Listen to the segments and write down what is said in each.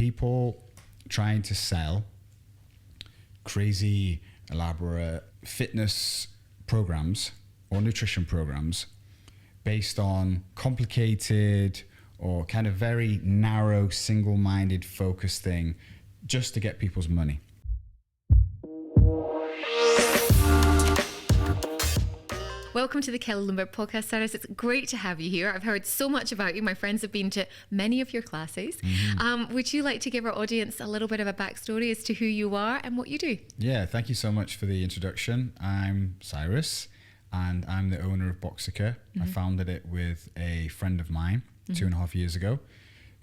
people trying to sell crazy, elaborate fitness programs or nutrition programs based on complicated or kind of very narrow, single-minded focus thing just to get people's money. Welcome to the Lundberg podcast, Cyrus. It's great to have you here. I've heard so much about you. My friends have been to many of your classes. Would you like to give our audience a little bit of a backstory as to who you are and what you do? Yeah, thank you so much for the introduction. I'm Cyrus, and I'm the owner of Boxica. I founded it with a friend of mine 2.5 years ago.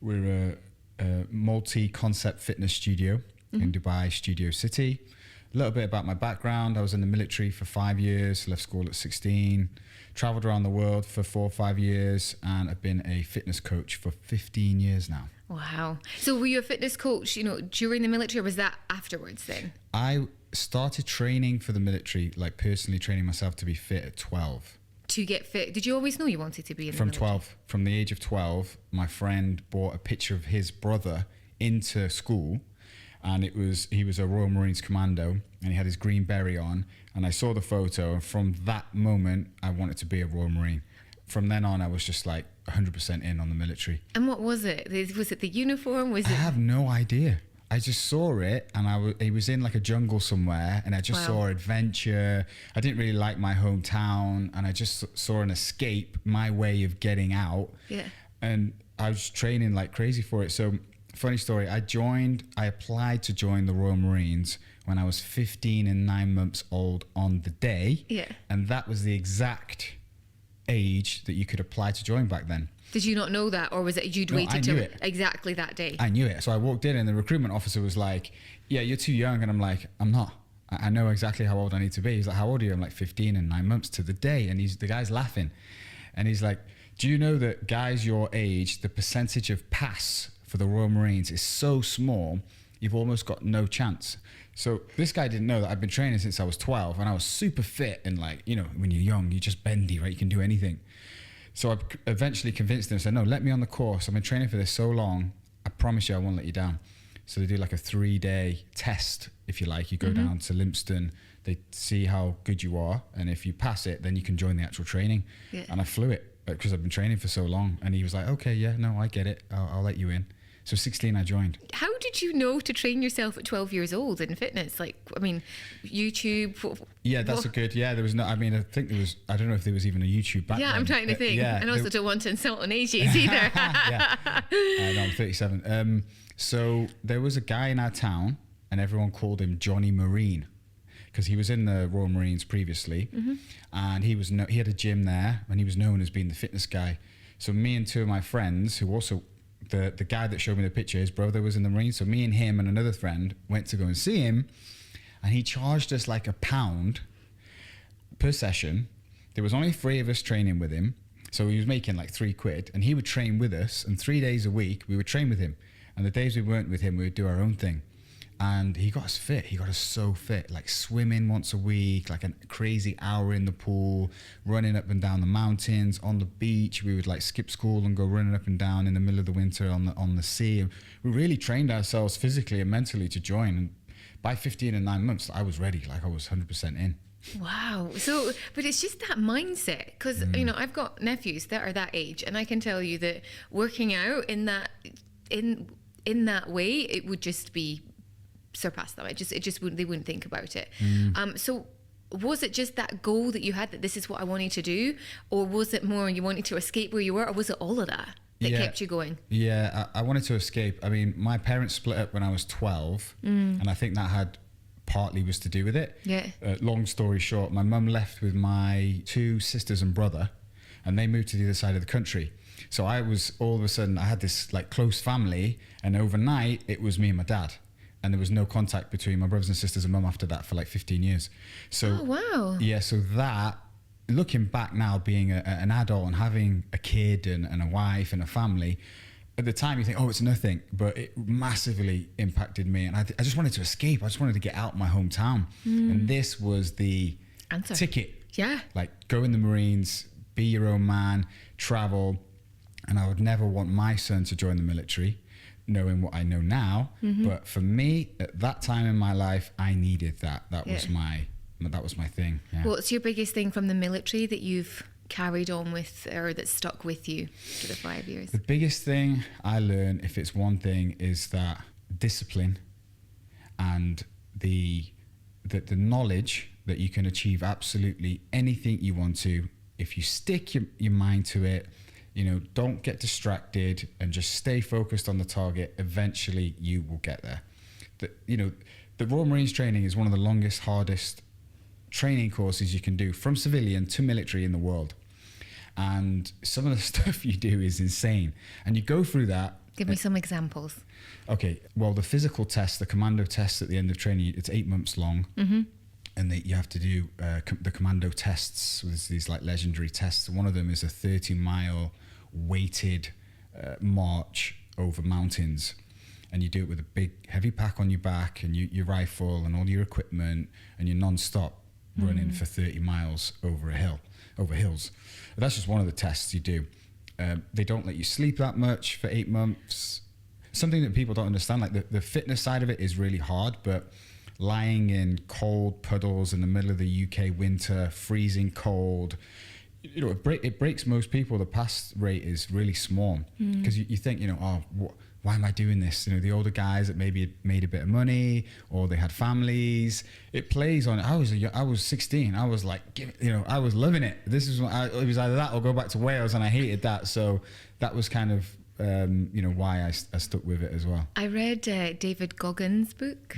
We're a multi-concept fitness studio in Dubai Studio City. A little bit about my background. I was in the military for 5 years, left school at 16, traveled around the world for 4 or 5 years, and I've been a fitness coach for 15 years now. Wow. So were you a fitness coach, during the military, or was that afterwards then? I started training for the military, like personally training myself to be fit at 12. To get fit. Did you always know you wanted to be in the military? From 12. From the age of 12, my friend brought a picture of his brother into school. And he was a Royal Marines Commando, and he had his green beret on, and I saw the photo, and from that moment I wanted to be a Royal Marine. From then on I was just like 100% in on the military. And what was it? Was it the uniform? I have no idea. I just saw it, and he was in like a jungle somewhere, and I just saw adventure. I didn't really like my hometown, and I just saw an escape, my way of getting out. Yeah. And I was training like crazy for it. So funny story, I applied to join the Royal Marines when I was 15 and 9 months old on the day. Yeah. And that was the exact age that you could apply to join back then. Did you not know that, or was it you'd waited till exactly that day? I knew it. So I walked in, and the recruitment officer was like, yeah, you're too young. And I'm like, I'm not. I know exactly how old I need to be. He's like, how old are you? I'm like 15 and 9 months to the day. And the guy's laughing. And he's like, do you know that guys your age, the percentage of pass for the Royal Marines is so small, you've almost got no chance. So this guy didn't know that I've been training since I was 12, and I was super fit, and like, when you're young, you're just bendy, right? You can do anything. So I eventually convinced him. I said, no, let me on the course. I've been training for this so long, I promise you I won't let you down. So they do like a 3-day test, if you like. You go down to 𝗵𝗏, they see how good you are, and if you pass it, then you can join the actual training. Yeah. And I flew it because I've been training for so long. And he was like, okay, yeah, no, I get it. I'll let you in. So 16, I joined. How did you know to train yourself at 12 years old in fitness? Like, I mean, YouTube? Yeah, that's a good, there was no, I mean, I think there was, I don't know if there was even a YouTube back then. I'm trying to think. And also don't want to insult on ages either. No, I'm 37. So there was a guy in our town, and everyone called him Johnny Marine, because he was in the Royal Marines previously, and he had a gym there, and he was known as being the fitness guy. So me and 2 of my friends, who also, the guy that showed me the picture, his brother was in the Marines, so me and him and another friend went to go and see him, and he charged us like £1 per session. There was only 3 of us training with him, so he was making like £3, and he would train with us, and 3 days a week we would train with him, and the days we weren't with him we would do our own thing. And he got us fit. He got us so fit, like swimming once a week, like a crazy hour in the pool, running up and down the mountains, on the beach. We would like skip school and go running up and down in the middle of the winter on the sea. And we really trained ourselves physically and mentally to join. And by 15 and 9 months, I was ready. Like I was 100% in. Wow. So, but it's just that mindset, because, I've got nephews that are that age, and I can tell you that working out in that way, it would just be surpass them. They wouldn't think about it. So was it just that goal that you had, that this is what I wanted to do, or was it more you wanted to escape where you were, or was it all of that kept you going? Yeah, I wanted to escape. I mean, my parents split up when I was 12, and I think that partly was to do with it. Yeah. Long story short, my mum left with my 2 sisters and brother, and they moved to the other side of the country. So I was, all of a sudden, I had this like close family, and overnight it was me and my dad. And there was no contact between my brothers and sisters and mum after that for like 15 years. So, oh, wow. Yeah, so that, looking back now, being an adult and having a kid and a wife and a family, at the time you think, oh, it's nothing, but it massively impacted me. And I just wanted to escape. I just wanted to get out of my hometown. And this was the ticket. Yeah. Like, go in the Marines, be your own man, travel. And I would never want my son to join the military. knowing what I know now. But for me, at that time in my life, I needed that. That was my thing. Yeah. What's your biggest thing from the military that you've carried on with, or that stuck with you for the 5 years? The biggest thing I learned, if it's one thing, is that discipline and the knowledge that you can achieve absolutely anything you want to if you stick your mind to it. Don't get distracted and just stay focused on the target. Eventually you will get there. The Royal Marines training is one of the longest, hardest training courses you can do, from civilian to military, in the world. And some of the stuff you do is insane. And you go through that. Give me some examples. Okay, well, the physical test, the commando test at the end of training, it's 8 months long. And you have to do the commando tests. There's these like legendary tests. One of them is a 30-mile weighted march over mountains. And you do it with a big heavy pack on your back and your rifle and all your equipment, and you're non-stop running for 30 miles over hills. But that's just one of the tests you do. They don't let you sleep that much for 8 months. Something that people don't understand, like the fitness side of it is really hard, but lying in cold puddles in the middle of the UK winter, freezing cold, it breaks most people. The pass rate is really small because you think, why am I doing this? The older guys that maybe had made a bit of money or they had families, it plays on it. I was 16. I was like, I was loving it. This is it was either that or go back to Wales, and I hated that. So that was kind of why I stuck with it as well. I read David Goggins' book.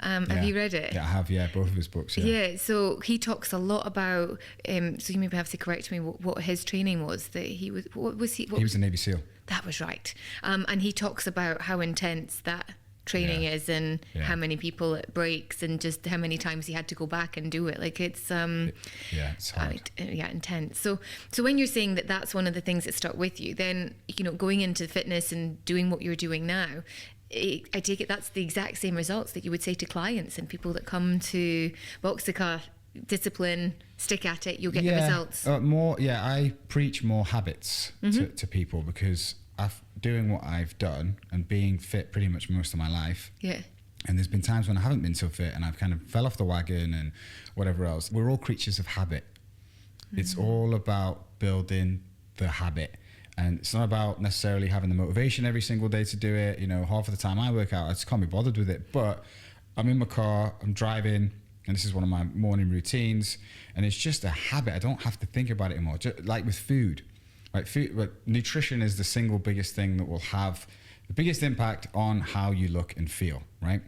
Have you read it? Yeah, I have. Yeah, both of his books. Yeah. So he talks a lot about. So you maybe have to correct me. What his training was. That he was. What was he? He was a Navy SEAL. That was right. And he talks about how intense that training is, and how many people it breaks, and just how many times he had to go back and do it. Like it's it's hard. Intense. So when you're saying that that's one of the things that stuck with you, then going into fitness and doing what you're doing now, I take it that's the exact same results that you would say to clients and people that come to Boxica. Discipline, stick at it, you'll get the results. I preach more habits to people, because doing what I've done and being fit pretty much most of my life. Yeah. And there's been times when I haven't been so fit and I've kind of fell off the wagon and whatever else. We're all creatures of habit. It's all about building the habit. And it's not about necessarily having the motivation every single day to do it. Half of the time I work out, I just can't be bothered with it. But I'm in my car, I'm driving, and this is one of my morning routines, and it's just a habit. I don't have to think about it anymore. Just like with food, right? Nutrition is the single biggest thing that will have the biggest impact on how you look and feel, right?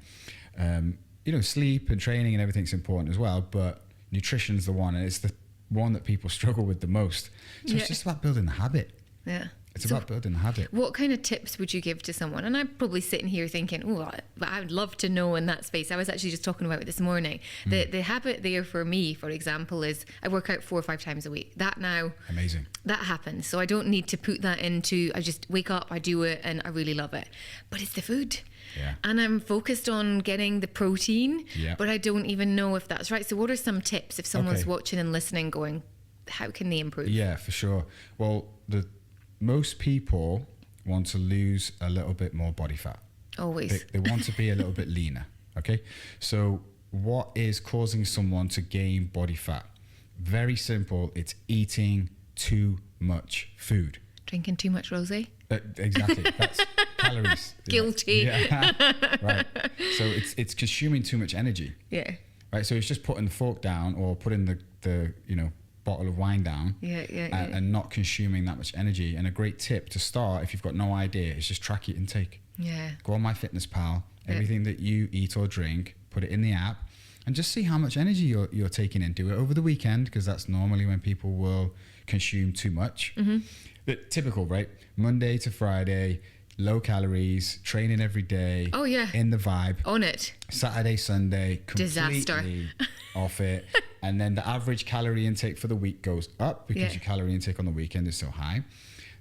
Sleep and training and everything's important as well, but nutrition's the one, and it's the one that people struggle with the most. So it's just about building the habit. Yeah. It's about building a habit. What kind of tips would you give to someone? And I'm probably sitting here thinking, but I would love to know in that space. I was actually just talking about it this morning. The habit there for me, for example, is I work out 4 or 5 times a week. That now, amazing. That happens. So I don't need to put that into, I just wake up, I do it, and I really love it. But it's the food. Yeah. And I'm focused on getting the protein, but I don't even know if that's right. So what are some tips if someone's watching and listening going, how can they improve? Yeah, for sure. Well, most people want to lose a little bit more body fat. Always. They want to be a little bit leaner. Okay. So what is causing someone to gain body fat? Very simple. It's eating too much food. Drinking too much rosé? Exactly. That's calories. Guilty. Yeah. Right. So it's consuming too much energy. Yeah. Right. So it's just putting the fork down or putting the bottle of wine down and not consuming that much energy. And a great tip to start, if you've got no idea, is just track your intake. Yeah. Go on MyFitnessPal, everything that you eat or drink, put it in the app, and just see how much energy you're taking in. Do it over the weekend, because that's normally when people will consume too much. But typical, right? Monday to Friday, low calories, training every day. Oh yeah. In the vibe. On it. Saturday, Sunday, completely disaster. Off it. And then the average calorie intake for the week goes up because your calorie intake on the weekend is so high.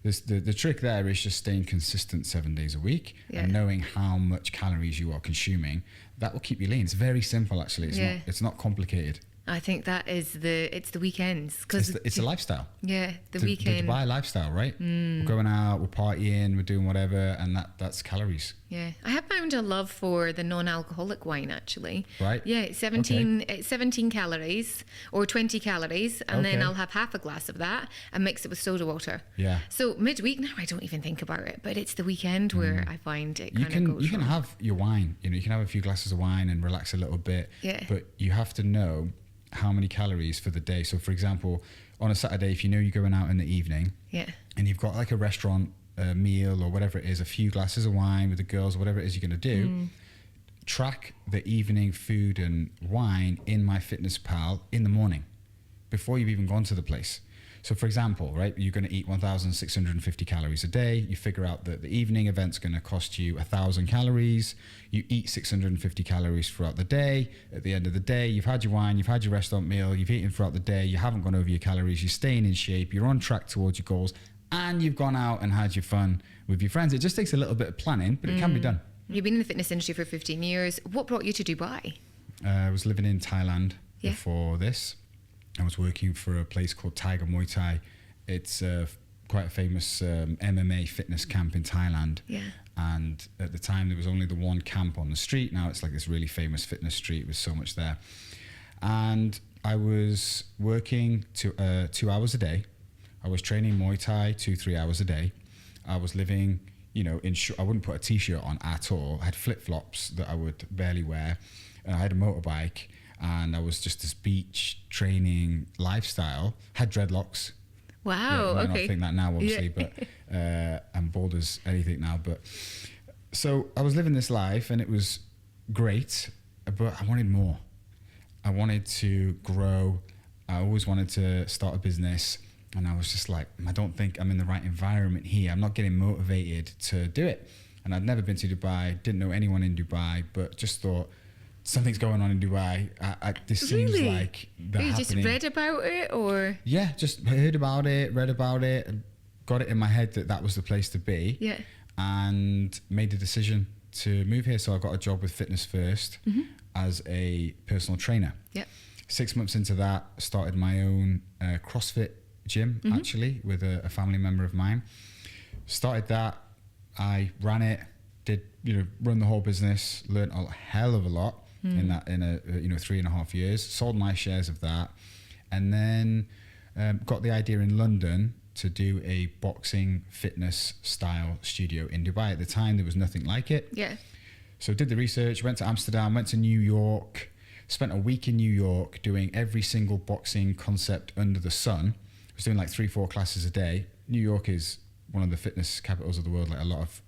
The trick there is just staying consistent 7 days a week and knowing how much calories you are consuming. That will keep you lean. It's very simple, actually. It's not complicated. I think that is it's the weekends. Cause it's a lifestyle. Yeah, the weekend. The Dubai lifestyle, right? We're going out, we're partying, we're doing whatever, and that's calories. Yeah, I have found a love for the non-alcoholic wine actually. Right. Yeah, it's 17 calories or 20 calories, and then I'll have half a glass of that and mix it with soda water. Yeah. So midweek now I don't even think about it, but it's the weekend where I find it kind of goes You can wrong. have your wine. You know, you can have a few glasses of wine and relax a little bit. Yeah. But you have to know how many calories for the day. So, for example, on a Saturday, if you know you're going out in the evening, and you've got like a restaurant meal or whatever it is, a few glasses of wine with the girls, whatever it is you're going to do, track the evening food and wine in MyFitnessPal in the morning before you've even gone to the place. So for example, right, you're going to eat 1,650 calories a day. You figure out that the evening event's going to cost you 1,000 calories. You eat 650 calories throughout the day. At the end of the day, you've had your wine, you've had your restaurant meal, you've eaten throughout the day, you haven't gone over your calories, you're staying in shape, you're on track towards your goals, and you've gone out and had your fun with your friends. It just takes a little bit of planning, but it can be done. You've been in the fitness industry for 15 years. What brought you to Dubai? I was living in Thailand before this. I was working for a place called 𝗙𝗿𝗁𝗁. It's quite a famous MMA fitness camp in Thailand. Yeah. And at the time, there was only the one camp on the street. Now it's like this really famous fitness street with so much there. And I was working 2 hours a day. I was training Muay Thai 2-3 hours a day. I was living, you know, I wouldn't put a t-shirt on at all. I had flip-flops that I would barely wear. I had a motorbike. And I was just this beach training lifestyle. Had dreadlocks. Wow. You might okay. not think that now, obviously, but I'm bald as anything now. But so I was living this life, and it was great. But I wanted more. I wanted to grow. I always wanted to start a business, and I was just like, I don't think I'm in the right environment here. I'm not getting motivated to do it. And I'd never been to Dubai. Didn't know anyone in Dubai, but just thought, something's going on in Dubai. This seems like they're happening. You just read about it, or? Yeah, just heard about it, read about it, and got it in my head that was the place to be. Yeah. And made the decision to move here. So I got a job with Fitness First as a personal trainer. Yeah. 6 months into that, started my own CrossFit gym, actually, with a family member of mine. Started that. I ran it, run the whole business, learned a hell of a lot in 3.5 years, sold my shares of that, and then got the idea in London to do a boxing fitness style studio in Dubai. At the time, there was nothing like it. Yeah. So did the research, went to Amsterdam, went to New York, spent a week in New York doing every single boxing concept under the sun. I was doing like 3-4 classes a day. New York is one of the fitness capitals of the world. Like a lot of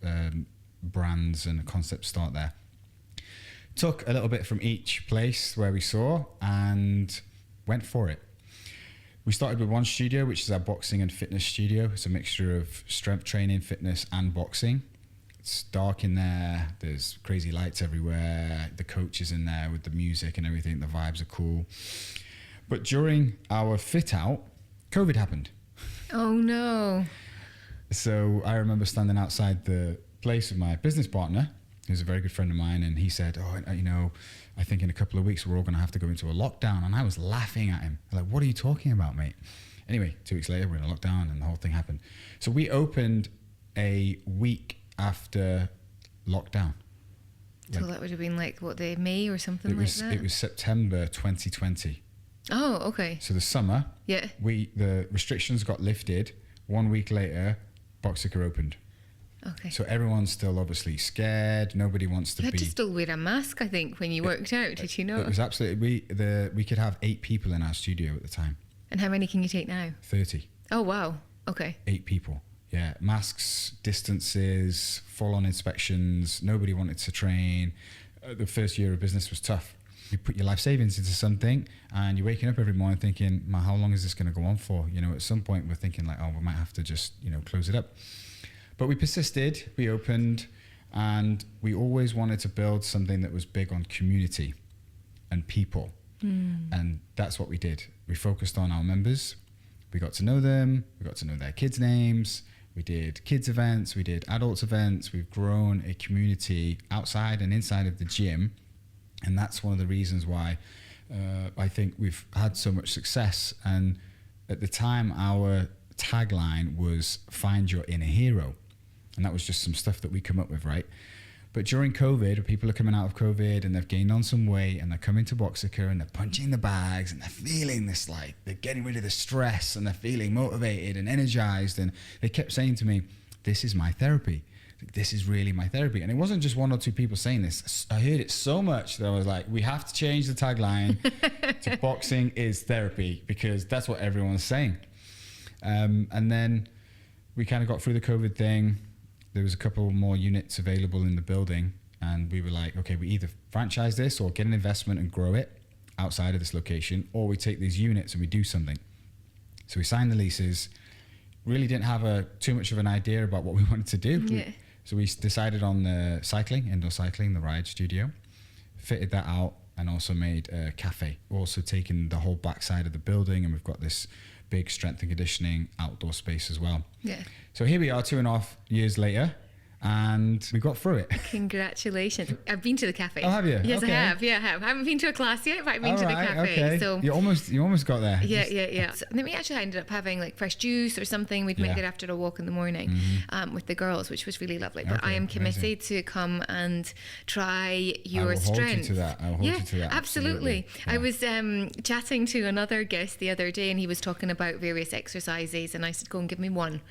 brands and concepts start there. Took a little bit from each place where we saw and went for it. We started with one studio, which is our boxing and fitness studio. It's a mixture of strength training, fitness, and boxing. It's dark in there. There's crazy lights everywhere. The coach is in there with the music and everything. The vibes are cool. But during our fit out, COVID happened. Oh no. So I remember standing outside the place with my business partner, who's a very good friend of mine, and he said, I think in a couple of weeks we're all going to have to go into a lockdown. And I was laughing at him. I'm like, what are you talking about, mate? Anyway, 2 weeks later, we're in a lockdown and the whole thing happened. So we opened a week after lockdown. So that would have been like, what, the May or something like that? It was September 2020. Oh, okay. So the summer, Yeah. the restrictions got lifted. 1 week later, Boxica opened. Okay. So everyone's still obviously scared. Nobody wants to You be. had to still wear a mask, I think, when you worked out. Did you know? It was absolutely. We could have 8 people in our studio at the time. And how many can you take now? 30. Oh, wow. Okay. 8 people. Yeah, masks, distances, full-on inspections. Nobody wanted to train. The first year of business was tough. You put your life savings into something, and you're waking up every morning thinking, "Man, how long is this going to go on for?" You know, at some point we're thinking like, "Oh, we might have to just close it up." But we persisted. We opened, and we always wanted to build something that was big on community and people, and that's what we did. We focused on our members. We got to know them. We got to know their kids' names. We did kids events. We did adults events. We've grown a community outside and inside of the gym. And that's one of the reasons why I think we've had so much success. And at the time, our tagline was "Find Your Inner Hero." And that was just some stuff that we come up with, right? But during COVID, people are coming out of COVID and they've gained on some weight and they're coming to Boxica and they're punching the bags and they're feeling this, like, they're getting rid of the stress and they're feeling motivated and energized. And they kept saying to me, this is my therapy. This is really my therapy. And it wasn't just one or two people saying this. I heard it so much that I was like, we have to change the tagline to boxing is therapy, because that's what everyone's saying. And then we kind of got through the COVID thing. There was a couple more units available in the building, and we were like, okay, we either franchise this or get an investment and grow it outside of this location, or we take these units and we do something. So we signed the leases, really didn't have too much of an idea about what we wanted to do. Yeah. So we decided on the cycling, indoor cycling, the ride studio, fitted that out, and also made a cafe. Also taken the whole back side of the building, and we've got this big strength and conditioning outdoor space as well. Yeah. So here we are 2.5 years later, and we got through it. Congratulations. I've been to the cafe. Oh, have you? Yes, Okay. I have. Yeah, I have. I haven't been to a class yet, but I've been All to the right, cafe. okay. So You almost got there. Yeah. So then we actually ended up having like fresh juice or something. We'd make it after a walk in the morning with the girls, which was really lovely. But Okay, I am committed amazing. to come and try your I will strength. hold you to that. I will hold you to that. Absolutely. Yeah. I was chatting to another guest the other day, and he was talking about various exercises, and I said, go and give me one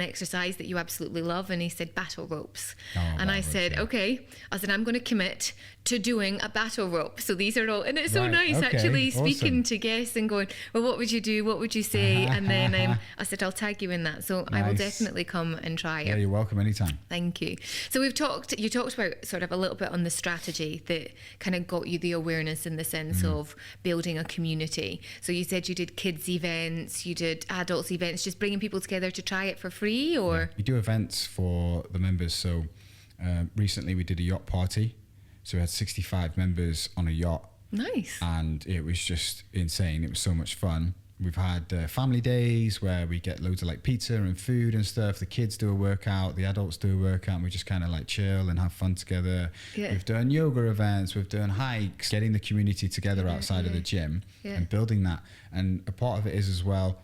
exercise that you absolutely love. And he said battle ropes. Oh, and I battle said, ropes, yeah. okay. I said, I'm going to commit to doing a battle rope. So these are all, and it's so Right, nice okay, actually speaking awesome. to guests and going, well, what would you do? What would you say? And then I said, I'll tag you in that. So I will Nice. definitely come and try it. Yeah, you're welcome anytime. Thank you. So you talked about sort of a little bit on the strategy that kind of got you the awareness in the sense of building a community. So you said you did kids events, you did adults events, just bringing people together to try it for free, or? Yeah. We do events for the members. So recently we did a yacht party. So we had 65 members on a yacht. Nice. And it was just insane. It was so much fun. We've had family days where we get loads of like pizza and food and stuff. The kids do a workout, the adults do a workout, and we just kind of like chill and have fun together. Yeah. We've done yoga events, we've done hikes, getting the community together outside of the gym and building that. And a part of it is as well,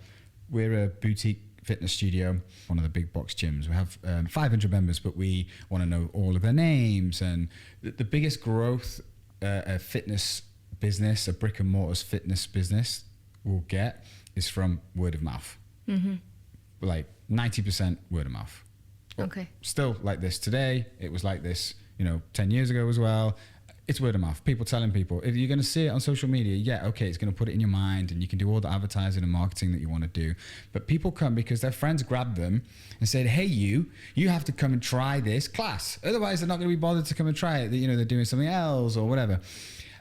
we're a boutique fitness studio, one of the big box gyms. We have 500 members, but we want to know all of their names. And the biggest growth a fitness business, a brick and mortar fitness business will get is from word of mouth. Like 90% word of mouth. Okay. Still like this today. It was like this, 10 years ago as well. It's word of mouth. People telling people. If you're going to see it on social media, yeah, okay, it's going to put it in your mind and you can do all the advertising and marketing that you want to do. But people come because their friends grabbed them and said, hey, you have to come and try this class. Otherwise, they're not going to be bothered to come and try it. They're doing something else or whatever.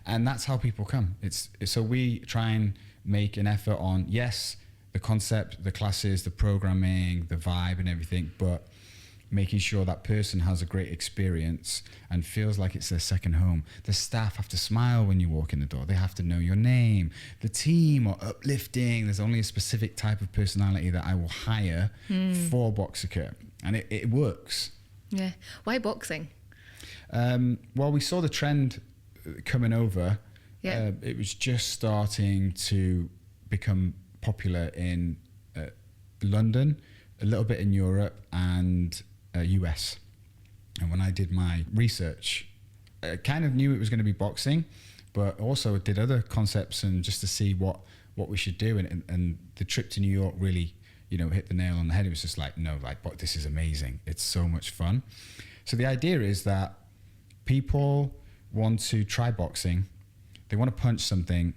And that's how people come. So we try and make an effort on, yes, the concept, the classes, the programming, the vibe and everything, but making sure that person has a great experience and feels like it's their second home. The staff have to smile when you walk in the door. They have to know your name. The team are uplifting. There's only a specific type of personality that I will hire for Boxica. And it works. Yeah. Why boxing? Well, we saw the trend coming over. Yeah. It was just starting to become popular in London, a little bit in Europe, and US. And when I did my research, I kind of knew it was going to be boxing, but also did other concepts and just to see what we should do. And the trip to New York really, hit the nail on the head. It was just like, no, but this is amazing. It's so much fun. So the idea is that people want to try boxing. They want to punch something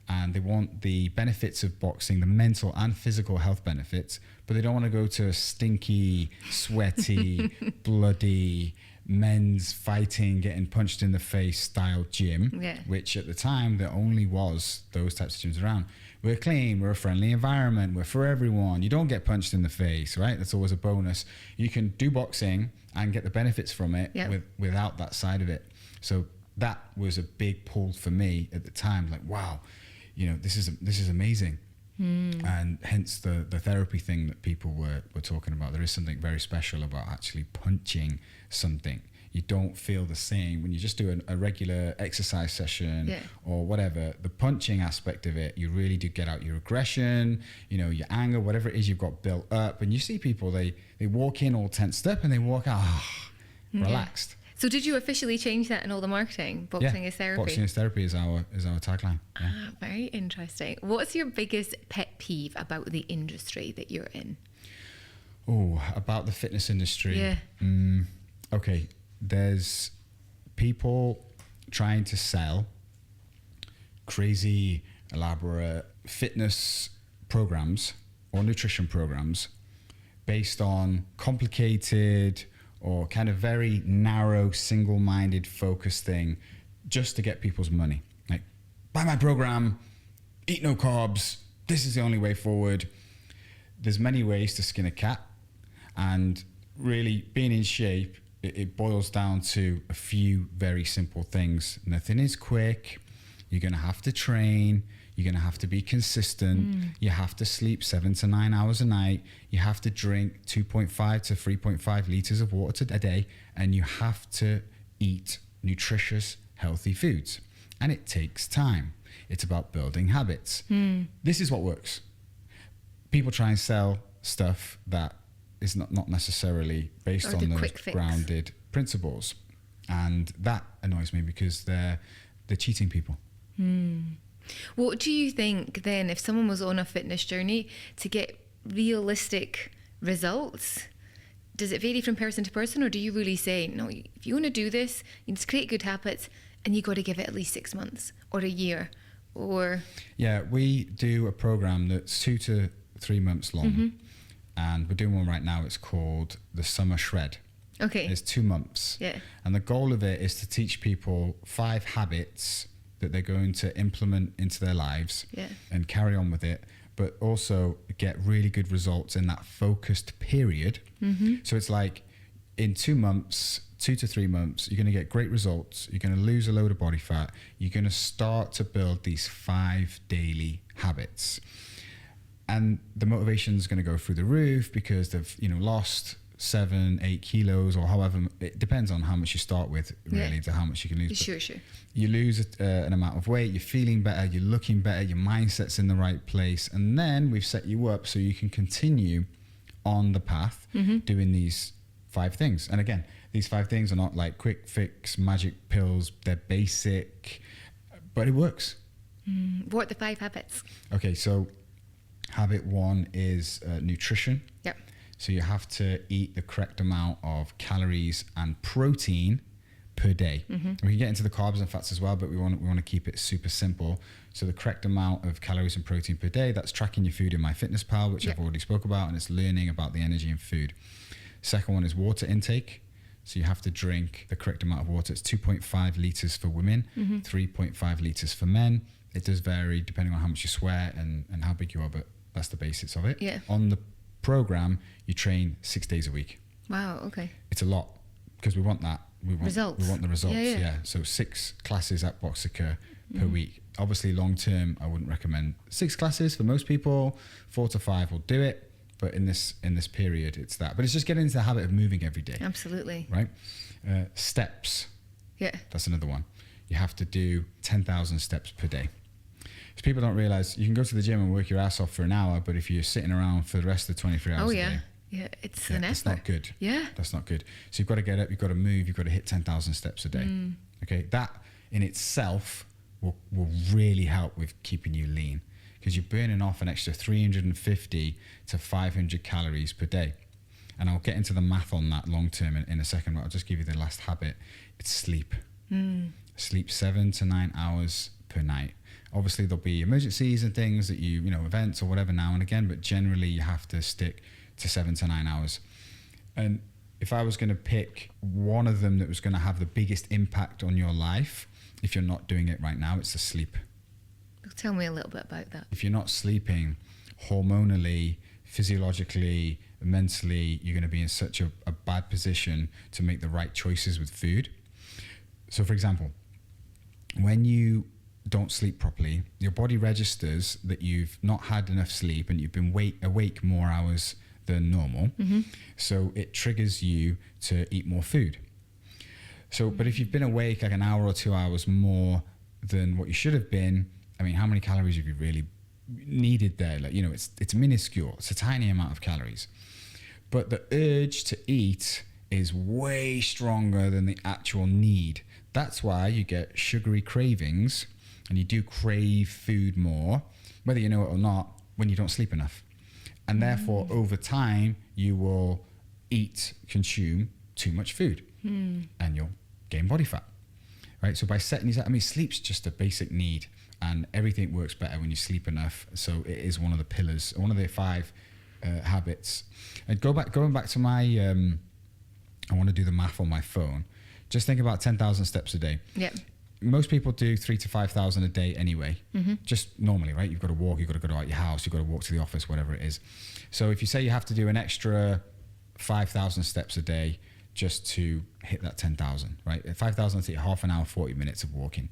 and they want the benefits of boxing, the mental and physical health benefits, but they don't want to go to a stinky, sweaty, bloody, men's fighting, getting punched in the face style gym, which at the time there only was those types of gyms around. We're clean, we're a friendly environment, we're for everyone. You don't get punched in the face, right? That's always a bonus. You can do boxing and get the benefits from it without that side of it. So that was a big pull for me at the time. Like, wow, this is amazing. And hence the therapy thing that people were talking about. There is something very special about actually punching something. You don't feel the same when you just do a regular exercise session or whatever. The punching aspect of it, you really do get out your aggression, your anger, whatever it is you've got built up. And you see people, they walk in all tensed up and they walk out relaxed. So did you officially change that in all the marketing? Boxing is therapy. Boxing is therapy is our tagline. Yeah. Ah, very interesting. What's your biggest pet peeve about the industry that you're in? Oh, about the fitness industry. Yeah. Okay, there's people trying to sell crazy, elaborate fitness programs or nutrition programs based on complicated or kind of very narrow, single-minded focus thing just to get people's money. Like, buy my program, eat no carbs, this is the only way forward. There's many ways to skin a cat, and really being in shape, it boils down to a few very simple things. Nothing is quick. You're going to have to train. You're going to have to be consistent. You have to sleep 7 to 9 hours a night. You have to drink 2.5 to 3.5 liters of water a day. And you have to eat nutritious, healthy foods. And it takes time. It's about building habits. This is what works. People try and sell stuff that is not necessarily based on those grounded principles. And that annoys me because they're cheating people. What do you think then, if someone was on a fitness journey to get realistic results, does it vary from person to person, or do you really say, no, if you want to do this, you need to create good habits and you got to give it at least 6 months or a year? Or yeah, we do a program that's 2 to 3 months long, and we're doing one right now. It's called the Summer Shred. Okay. It's 2 months. Yeah. And the goal of it is to teach people 5 habits that they're going to implement into their lives and carry on with it, but also get really good results in that focused period. So it's like in 2 months, 2 to 3 months, you're going to get great results. You're going to lose a load of body fat. You're going to start to build these 5 daily habits. And the motivation is going to go through the roof because they've, lost 7-8 kilos, or however, it depends on how much you start with, really, to how much you can lose. Sure. You lose an amount of weight, you're feeling better, you're looking better, your mindset's in the right place, and then we've set you up so you can continue on the path doing these 5 things. And again, these 5 things are not like quick fix magic pills, they're basic, but it works. What are the 5 habits? Okay, so habit 1 is nutrition. Yep. So you have to eat the correct amount of calories and protein per day. We can get into the carbs and fats as well, but we want to keep it super simple. So the correct amount of calories and protein per day, that's tracking your food in MyFitnessPal, which I've already spoke about, and it's learning about the energy in food. Second one is water intake. So you have to drink the correct amount of water. It's 2.5 liters for women, 3.5 liters for men. It does vary depending on how much you sweat and how big you are, but that's the basics of it. Yeah. On the program, you train 6 days a week. Wow, okay. It's a lot because we want that. We want the results. Yeah. So 6 classes at Boxica per week. Obviously, long term, I wouldn't recommend 6 classes for most people. 4 to 5 will do it, but in this period, it's that. But it's just getting into the habit of moving every day. Absolutely. Right. Steps. Yeah. That's another one. You have to do 10,000 steps per day. Because people don't realize you can go to the gym and work your ass off for an hour, but if you're sitting around for the rest of the 23 hours a day, it's an effort. That's not good. Yeah. That's not good. So you've got to get up, you've got to move, you've got to hit 10,000 steps a day. Okay. That in itself will really help with keeping you lean, because you're burning off an extra 350 to 500 calories per day. And I'll get into the math on that long term in a second, but I'll just give you the last habit. It's sleep. Sleep 7 to 9 hours per night. Obviously, there'll be emergencies and things that events or whatever now and again, but generally you have to stick to 7 to 9 hours. And if I was going to pick one of them that was going to have the biggest impact on your life, if you're not doing it right now, it's the sleep. Tell me a little bit about that. If you're not sleeping, hormonally, physiologically, mentally, you're going to be in such a bad position to make the right choices with food. So, for example, when you don't sleep properly, your body registers that you've not had enough sleep and you've been awake more hours than normal. So it triggers you to eat more food. So, but if you've been awake like an hour or 2 hours more than what you should have been, I mean, how many calories have you really needed there? Like, it's minuscule. It's a tiny amount of calories. But the urge to eat is way stronger than the actual need. That's why you get sugary cravings and you do crave food more, whether you know it or not, when you don't sleep enough. And therefore, over time, you will consume too much food and you'll gain body fat, right? So by setting these out, I mean, sleep's just a basic need and everything works better when you sleep enough. So it is one of the pillars, one of the 5 habits. And going back to my, I want to do the math on my phone. Just think about 10,000 steps a day. Yeah. Most people do 3,000 to 5,000 a day anyway. Just normally, right? You've got to walk, you've got to go out your house, you've got to walk to the office, whatever it is. So if you say you have to do an extra 5,000 steps a day just to hit that 10,000, right? 5,000 will take half an hour, 40 minutes of walking.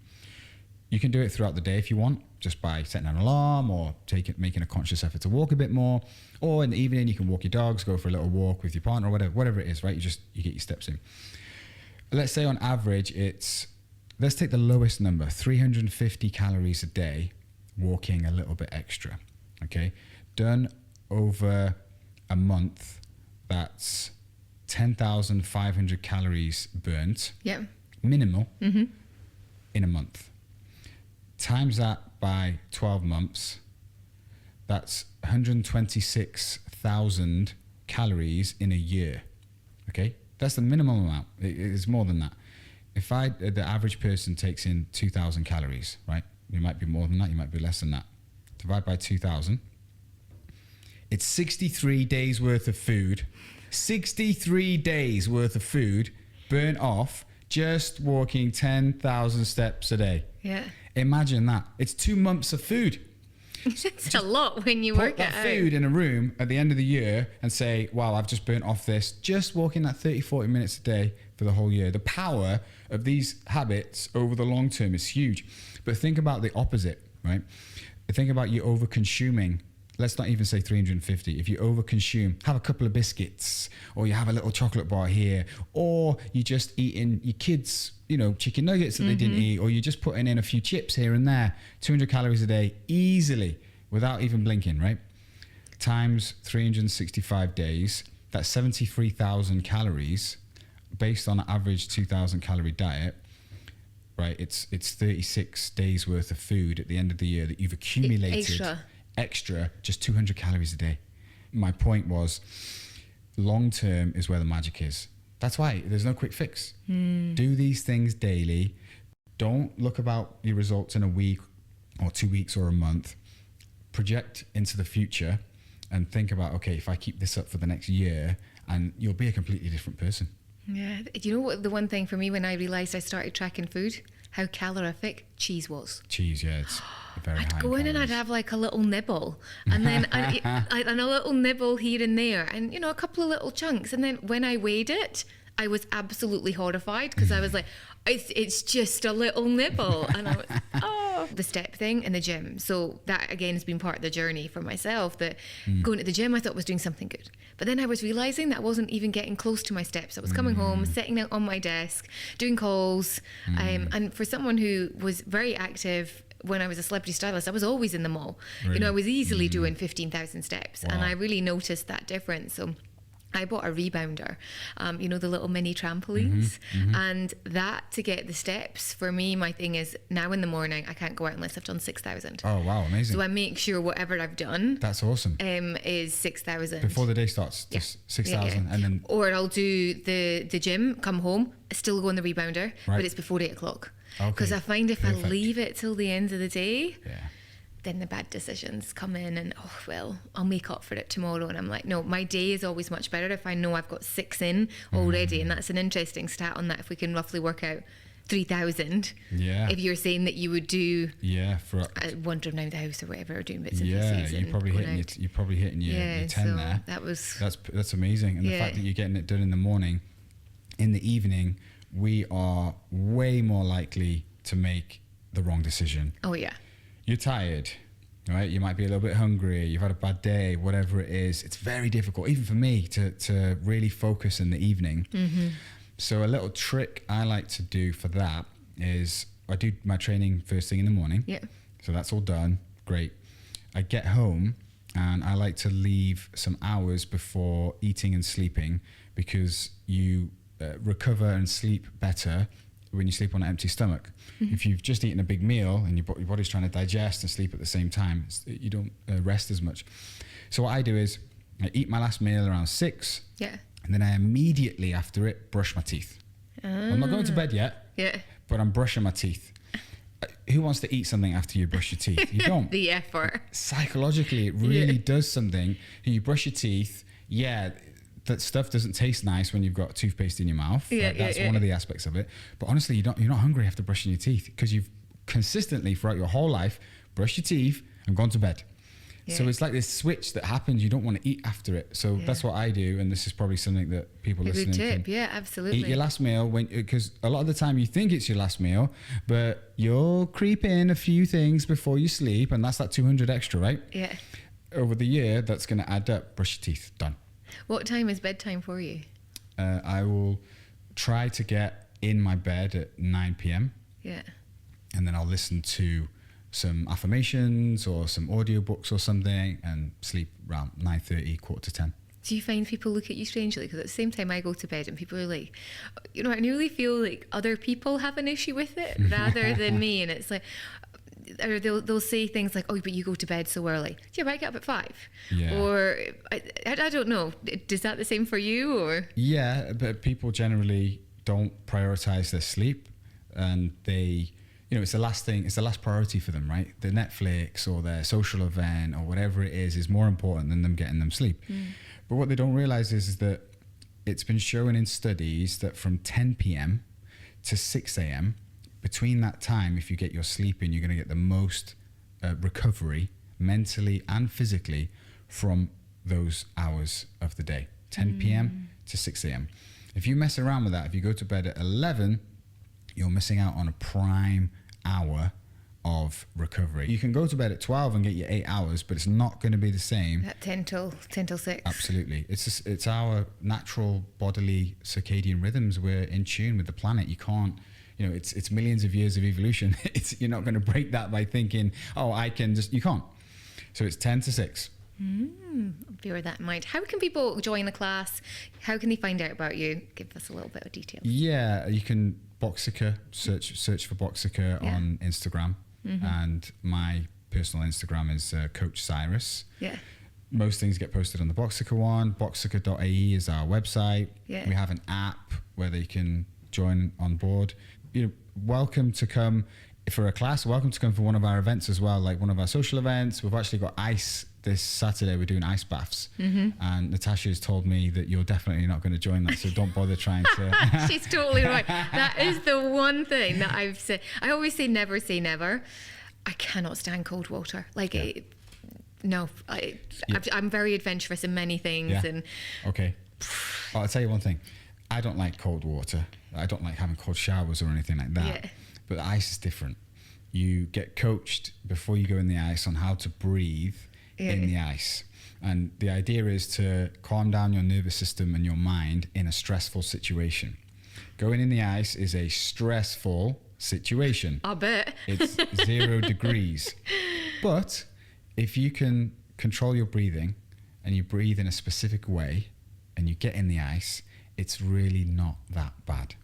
You can do it throughout the day if you want, just by setting an alarm or making a conscious effort to walk a bit more. Or in the evening, you can walk your dogs, go for a little walk with your partner, or whatever it is, right? You get your steps in. Let's say on average, let's take the lowest number, 350 calories a day, walking a little bit extra, okay? Done over a month, that's 10,500 calories burnt, minimal, in a month. Times that by 12 months, that's 126,000 calories in a year, okay? That's the minimum amount. It is more than that. If the average person takes in 2,000 calories, right? You might be more than that, you might be less than that. Divide by 2,000. It's 63 days worth of food. 63 days worth of food burnt off just walking 10,000 steps a day. Yeah. Imagine that. It's 2 months of food. It's a lot when you work it out. Put that food in a room at the end of the year and say, wow, I've just burnt off this, just walking that 30, 40 minutes a day for the whole year. The power of these habits over the long term is huge. But think about the opposite, right? Think about you over-consuming. Let's not even say 350. If you over-consume, have a couple of biscuits, or you have a little chocolate bar here, or you just eating your kids' chicken nuggets that they didn't eat, or you're just putting in a few chips here and there, 200 calories a day easily without even blinking, right? Times 365 days, that's 73,000 calories based on an average 2,000 calorie diet, right? It's 36 days worth of food at the end of the year that you've accumulated extra, just 200 calories a day. My point was, long term is where the magic is. That's why there's no quick fix. Do these things daily. Don't look about your results in a week or 2 weeks or a month. Project into the future and think about, okay, if I keep this up for the next year, and you'll be a completely different person. Yeah. Do you know what the one thing for me when I realised I started tracking food? How calorific cheese was. Cheese, yeah, it's very high. I'd go in and I'd have like a little nibble, and then and a little nibble here and there, and a couple of little chunks. And then when I weighed it, I was absolutely horrified because I was like, it's just a little nibble, and I was the step thing in the gym. So that again has been part of the journey for myself. That going to the gym I thought was doing something good, but then I was realizing that I wasn't even getting close to my steps. I was coming home, sitting out on my desk, doing calls, and for someone who was very active when I was a celebrity stylist, I was always in the mall. Really? I was easily doing 15,000 steps, Wow. and I really noticed that difference. So I bought a rebounder, the little mini trampolines, and that to get the steps, for me, my thing is now in the morning, I can't go out unless I've done 6,000. Oh, wow, amazing. So I make sure whatever I've done That's awesome. is 6,000. Before the day starts, just 6,000, and then... Or I'll do the gym, come home, still go on the rebounder, Right. but it's before 8 o'clock. Okay, Because I find if perfect. I leave it till the end of the day, Yeah. then the bad decisions come in and, I'll make up for it tomorrow. And I'm like, no, my day is always much better if I know I've got 6 in already. And that's an interesting stat on that, if we can roughly work out 3,000. Yeah. If you're saying that you would do For wandering around the house or whatever, doing bits and yeah, pieces. you're probably hitting your 10 so there. That's amazing. And the fact that you're getting it done in the morning, in the evening, we are way more likely to make the wrong decision. Oh yeah. You're tired, right? You might be a little bit hungry, you've had a bad day, whatever it is. It's very difficult, even for me, to really focus in the evening. So a little trick I like to do for that is I do my training first thing in the morning. Yeah. So that's all done. Great. I get home and I like to leave some hours before eating and sleeping, because you recover and sleep better when you sleep on an empty stomach. If you've just eaten a big meal and your body's trying to digest and sleep at the same time, you don't rest as much. So what I do is I eat my last meal around 6, and then I immediately after it brush my teeth. I'm not going to bed yet, but I'm brushing my teeth. Who wants to eat something after you brush your teeth? You don't. The effort. Psychologically, it really does something. You brush your teeth, that stuff doesn't taste nice when you've got toothpaste in your mouth. That's one of the aspects of it. But honestly, you're not hungry after brushing your teeth, because you've consistently throughout your whole life brushed your teeth and gone to bed. So it's like this switch that happens. You don't want to eat after it. So that's what I do, and this is probably something that people listening can absolutely eat your last meal, because a lot of the time you think it's your last meal, but you'll creep in a few things before you sleep, and that's that 200 extra, right? Over the year, that's going to add up. Brush your teeth, done. What time is bedtime for you? I will try to get in my bed at 9 p.m. And then I'll listen to some affirmations or some audiobooks or something and sleep around 9:30, 9:45. Do you find people look at you strangely? Because at the same time I go to bed and people are like, I nearly feel like other people have an issue with it rather than me. And it's like, or they'll say things like, oh, but you go to bed so early. Yeah, but I get up at 5. Or I don't know. Is that the same for you? Or but people generally don't prioritize their sleep, and they, it's the last thing, it's the last priority for them, right? The Netflix or their social event or whatever it is more important than them getting them sleep. But what they don't realize is that it's been shown in studies that from 10 p.m. to 6 a.m., between that time, if you get your sleep in, you're going to get the most recovery mentally and physically from those hours of the day, 10 p.m. to 6 a.m. If you mess around with that, if you go to bed at 11, you're missing out on a prime hour of recovery. You can go to bed at 12 and get your 8 hours, but it's not going to be the same. At 10 till 6. Absolutely. It's our natural bodily circadian rhythms. We're in tune with the planet. You can't, it's millions of years of evolution. You're not going to break that by thinking, you can't. So it's 10 to 6. Bear that in mind. How can people join the class? How can they find out about you? Give us a little bit of detail. You can Boxica, search for Boxica on Instagram. And my personal Instagram is Coach Cyrus. Most things get posted on the Boxica one. 𝗙𝗿𝗁 is our website. We have an app where they can join on board. Welcome to come for a class. Welcome to come for one of our events as well, like one of our social events. We've actually got ice this Saturday. We're doing ice baths, and Natasha's told me that you're definitely not going to join that, so don't bother trying to. She's totally right. That is the one thing that I've said. I always say never say never. I cannot stand cold water. I'm very adventurous in many things. And I'll tell you one thing. I don't like cold water. I don't like having cold showers or anything like that. But the ice is different. You get coached before you go in the ice on how to breathe in the ice. And the idea is to calm down your nervous system and your mind in a stressful situation. Going in the ice is a stressful situation. I bet. It's 0 degrees. But if you can control your breathing and you breathe in a specific way and you get in the ice, it's really not that bad.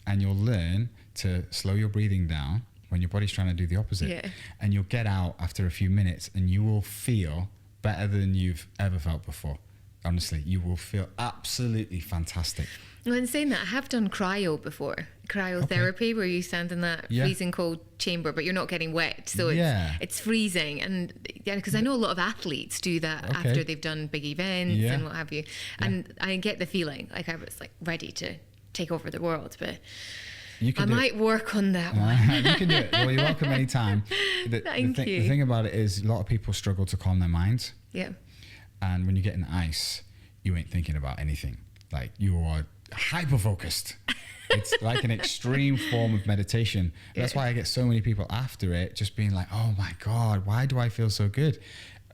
And you'll learn to slow your breathing down when your body's trying to do the opposite. And you'll get out after a few minutes and you will feel better than you've ever felt before. Honestly, you will feel absolutely fantastic. Well, in saying that, I have done cryo before. Cryotherapy, where you stand in that freezing cold chamber, but you're not getting wet. So it's freezing. And because I know a lot of athletes do that after they've done big events and what have you. And I get the feeling like I was ready to take over the world, but I might work on that one. You can do it. Well, you're welcome anytime. Thank you. The thing about it is a lot of people struggle to calm their minds. And when you get in the ice, you ain't thinking about anything. Like, you are hyper-focused. It's like an extreme form of meditation. That's why I get so many people after it just being like, oh my God, why do I feel so good?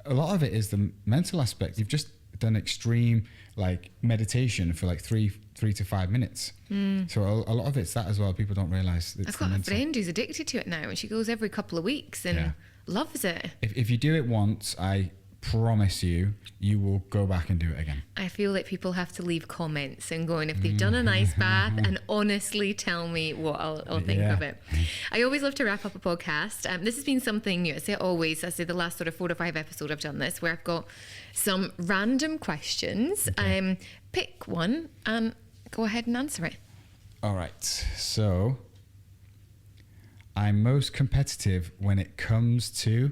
A lot of it is the mental aspect. You've just done extreme meditation for 3 to 5 minutes. So a lot of it's that as well. People don't realize it's I've got a friend who's addicted to it now, and she goes every couple of weeks and loves it. If you do it once, I promise you, you will go back and do it again. I feel like people have to leave comments and going, if they've done an ice bath, and honestly tell me what I'll think of it. I always love to wrap up a podcast. This has been something new. I say the last sort of 4 to 5 episodes I've done this, where I've got some random questions. Okay. Pick one and go ahead and answer it. All right. So I'm most competitive when it comes to,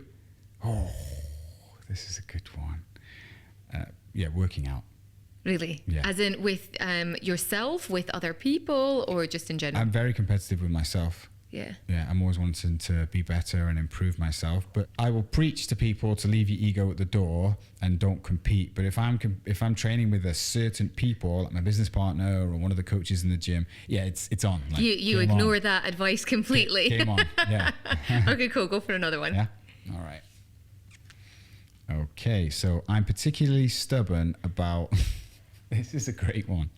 this is a good one. Working out. Really? Yeah. As in with yourself, with other people, or just in general? I'm very competitive with myself. Yeah. Yeah, I'm always wanting to be better and improve myself. But I will preach to people to leave your ego at the door and don't compete. But if I'm training with a certain people, like my business partner or one of the coaches in the gym, it's on. Like, you ignore that advice completely. Game on. Yeah. Okay, cool. Go for another one. Yeah. All right. Okay, so I'm particularly stubborn about. This is a great one.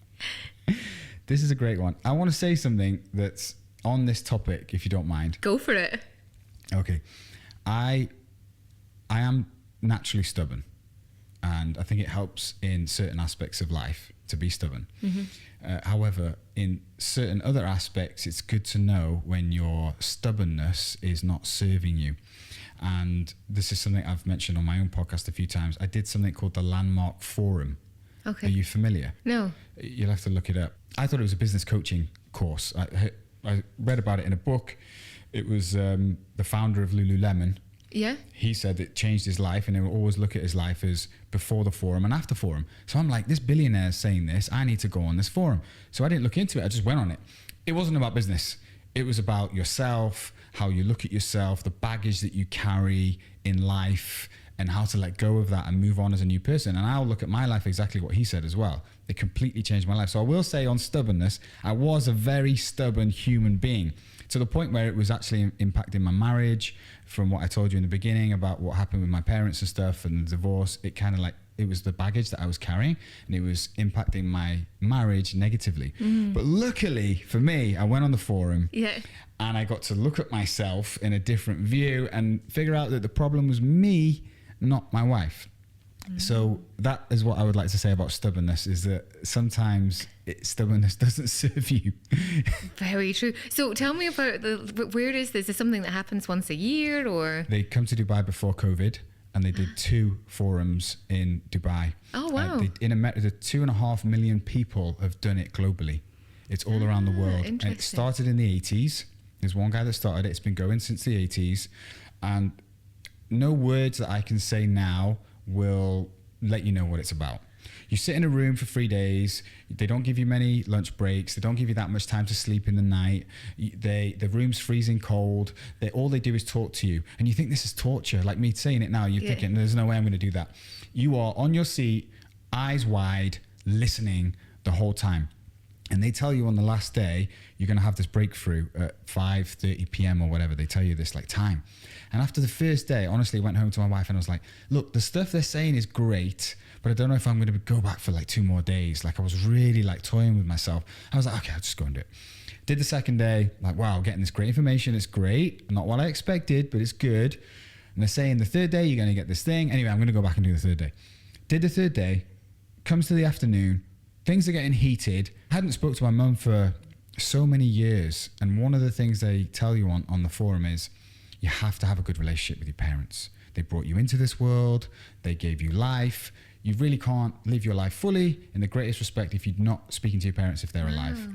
This is a great one. I want to say something that's on this topic, if you don't mind. Go for it. Okay. I am naturally stubborn, and I think it helps in certain aspects of life to be stubborn. However, in certain other aspects, it's good to know when your stubbornness is not serving you. And this is something I've mentioned on my own podcast a few times. I did something called the Landmark Forum. Okay. Are you familiar? No. You'll have to look it up. I thought it was a business coaching course. I read about it in a book. It was the founder of Lululemon. Yeah. He said it changed his life, and he would always look at his life as before the forum and after forum. So I'm like, this billionaire is saying this, I need to go on this forum. So I didn't look into it, I just went on it. It wasn't about business. It was about yourself, how you look at yourself, the baggage that you carry in life, and how to let go of that and move on as a new person. And I'll look at my life exactly what he said as well. It completely changed my life. So I will say on stubbornness, I was a very stubborn human being, to the point where it was actually impacting my marriage. From what I told you in the beginning about what happened with my parents and stuff and the divorce, it kind of like, it was the baggage that I was carrying, and it was impacting my marriage negatively. But luckily for me, I went on the forum and I got to look at myself in a different view and figure out that the problem was me, not my wife. So that is what I would like to say about stubbornness, is that sometimes stubbornness doesn't serve you. Very true. So tell me about where is this? Is this something that happens once a year, or? They come to Dubai before COVID, and they did 2 forums in Dubai. Oh, wow. In America, 2.5 million people have done it globally. It's all around the world. And it started in the 80s. There's one guy that started it. It's been going since the 80s. And no words that I can say now will let you know what it's about. You sit in a room for 3 days. They don't give you many lunch breaks. They don't give you that much time to sleep in the night. The room's freezing cold. All they do is talk to you. And you think this is torture. Like me saying it now, you're thinking, there's no way I'm going to do that. You are on your seat, eyes wide, listening the whole time. And they tell you on the last day, you're going to have this breakthrough at 5:30 p.m. or whatever. They tell you this like time. And after the first day, honestly, I went home to my wife and I was like, look, the stuff they're saying is great, but I don't know if I'm going to go back for like 2 more days. Like I was really like toying with myself. I was like, okay, I'll just go and do it. Did the second day, like, wow, getting this great information. It's great. Not what I expected, but it's good. And they're saying the third day, you're going to get this thing. Anyway, I'm going to go back and do the third day. Did the third day, comes to the afternoon, things are getting heated. I hadn't spoke to my mum for so many years. And one of the things they tell you on the forum is you have to have a good relationship with your parents. They brought you into this world. They gave you life. You really can't live your life fully in the greatest respect if you're not speaking to your parents if they're alive.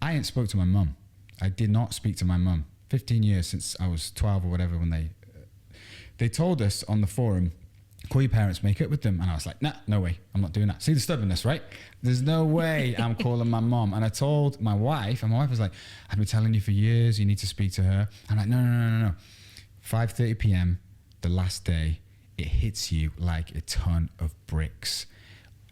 I ain't spoke to my mum. I did not speak to my mum. 15 years since I was 12 or whatever when they told us on the forum, call your parents, make up with them. And I was like, nah, no way. I'm not doing that. See the stubbornness, right? There's no way I'm calling my mom. And I told my wife, and my wife was like, I've been telling you for years, you need to speak to her. I'm like, no. 5:30 p.m., the last day, it hits you like a ton of bricks.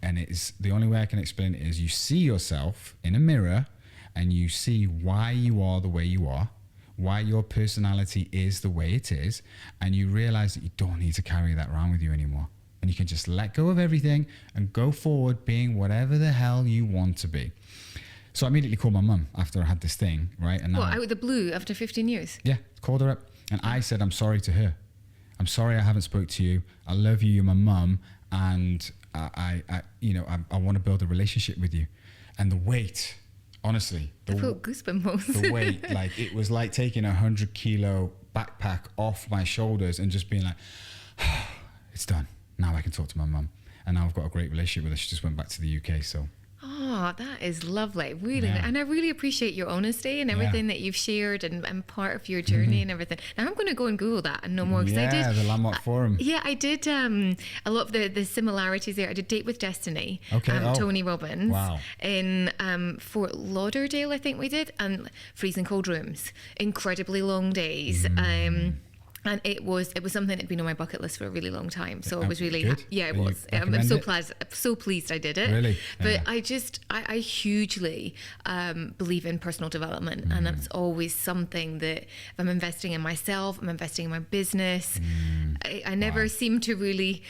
And it's the only way I can explain it is you see yourself in a mirror and you see why you are the way you are, why your personality is the way it is, and you realize that you don't need to carry that around with you anymore. And you can just let go of everything and go forward being whatever the hell you want to be. So I immediately called my mum after I had this thing, right? And now, out of the blue after 15 years? Yeah, called her up. And I said, I'm sorry to her. I'm sorry I haven't spoke to you. I love you. You're my mum. And I want to build a relationship with you. And the weight, honestly, I felt goosebumps. the weight, like it was like taking a 100-kilo backpack off my shoulders and just being like, oh, it's done. Now I can talk to my mum. And now I've got a great relationship with her. She just went back to the UK, so. Oh, that is lovely. Really. Yeah. And I really appreciate your honesty and everything that you've shared and part of your journey and everything. Now I'm going to go and Google that and know more. Yeah, the Landmark Forum. Yeah, I did a lot of the similarities there. I did Date with Destiny. Okay. Tony Robbins. Wow. In Fort Lauderdale, I think we did. And freezing cold rooms. Incredibly long days. And it was something that had been on my bucket list for a really long time. So it was really, good. yeah, it Will you was. I'm recommend so pleased I did it. Really? But Yeah. I hugely believe in personal development. And that's always something that if I'm investing in myself, I'm investing in my business. I never seem to really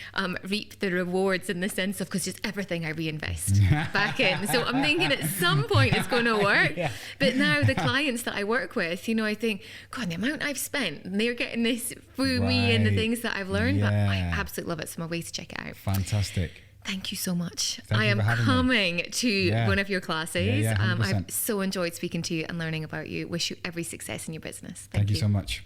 reap the rewards in the sense of, because just everything I reinvest back in. So I'm thinking at some point it's going to work. Yeah. But now the clients that I work with, I think, God, the amount I've spent, and they're getting this through me and the things that I've learned. But I absolutely love it. So I'm away to check it out. Fantastic. Thank you so much. Thank I you am for having coming to one of your classes. Yeah, 100%. I've so enjoyed speaking to you and learning about you. Wish you every success in your business. Thank you so much.